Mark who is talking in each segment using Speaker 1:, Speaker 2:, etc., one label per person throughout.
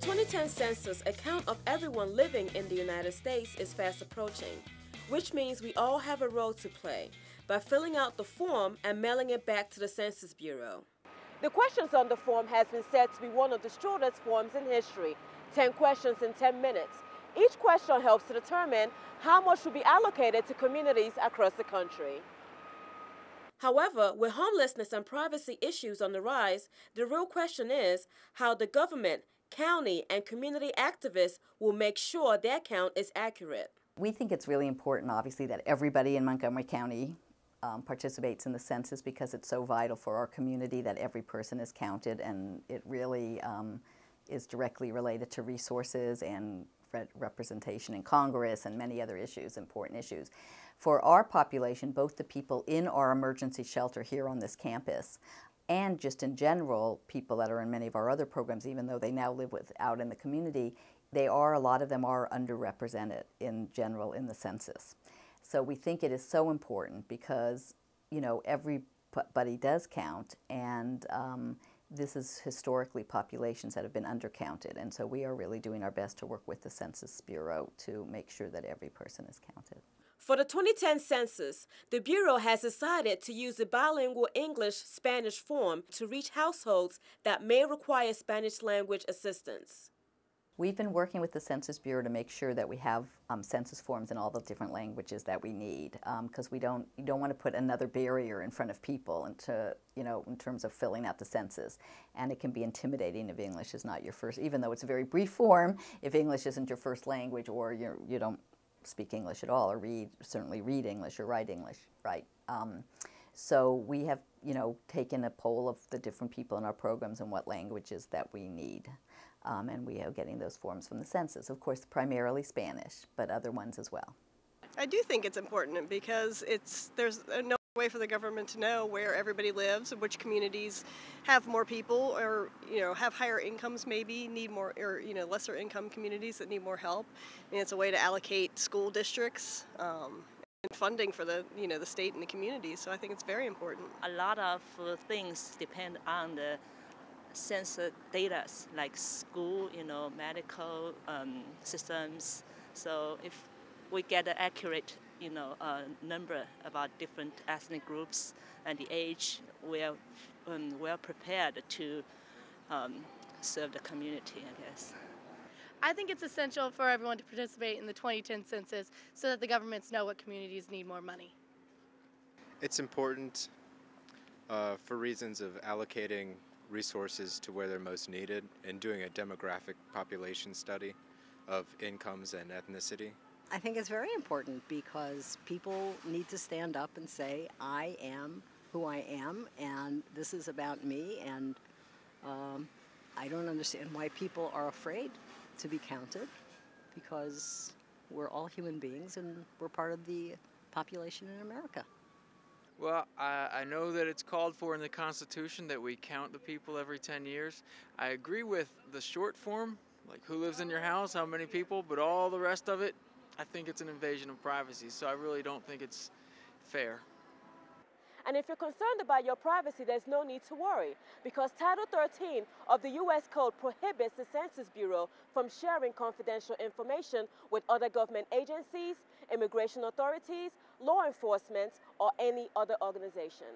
Speaker 1: 2010 census, a count of everyone living in the United States is fast approaching, which means we all have a role to play by filling out the form and mailing it back to the Census Bureau. The questions on the form has been said to be one of the shortest forms in history, 10 questions in 10 minutes. Each question helps to determine how much will be allocated to communities across the country. However, with homelessness and privacy issues on the rise, the real question is how the government, county, and community activists will make sure their count is accurate.
Speaker 2: We think it's really important, obviously, that everybody in Montgomery County participates in the census because it's so vital for our community that every person is counted, and it really is directly related to resources and representation in Congress and many other issues, important issues. For our population, both the people in our emergency shelter here on this campus and just in general, people that are in many of our other programs, even though they now live out in the community, a lot of them are underrepresented in general in the census. So we think it is so important because, you know, everybody does count, and this is historically populations that have been undercounted, and so we are really doing our best to work with the Census Bureau to make sure that every person is counted.
Speaker 1: For the 2010 census, the Bureau has decided to use the bilingual English-Spanish form to reach households that may require Spanish language assistance.
Speaker 2: We've been working with the Census Bureau to make sure that we have census forms in all the different languages that we need, because you don't want to put another barrier in front of people in terms of filling out the census. And it can be intimidating if English is not your first, even though it's a very brief form, if English isn't your first language, or you don't speak English at all, or certainly read English or write English, right? So we have, taken a poll of the different people in our programs and what languages that we need. And we are getting those forms from the census. Of course, primarily Spanish, but other ones as well.
Speaker 3: I do think it's important because there's no way for the government to know where everybody lives, which communities have more people, or have higher incomes, maybe need more, or lesser income communities that need more help. And it's a way to allocate school districts and funding for the the state and the communities. So I think it's very important.
Speaker 4: A lot of things depend on the census data, like school, medical systems. So if we get an accurate, number about different ethnic groups and the age, we are well prepared to serve the community, I guess.
Speaker 5: I think it's essential for everyone to participate in the 2010 census so that the governments know what communities need more money.
Speaker 6: It's important for reasons of allocating resources to where they're most needed and doing a demographic population study of incomes and ethnicity.
Speaker 7: I think it's very important because people need to stand up and say, I am who I am, and this is about me, and I don't understand why people are afraid to be counted, because we're all human beings and we're part of the population in America.
Speaker 8: Well, I know that it's called for in the Constitution that we count the people every 10 years. I agree with the short form, like who lives in your house, how many people, but all the rest of it, I think it's an invasion of privacy, so I really don't think it's fair.
Speaker 1: And if you're concerned about your privacy, there's no need to worry, because Title 13 of the U.S. Code prohibits the Census Bureau from sharing confidential information with other government agencies, immigration authorities, law enforcement, or any other organization.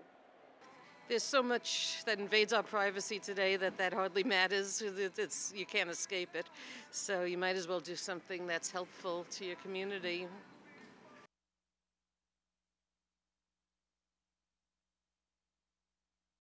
Speaker 9: There's so much that invades our privacy today that hardly matters. You can't escape it. So you might as well do something that's helpful to your community.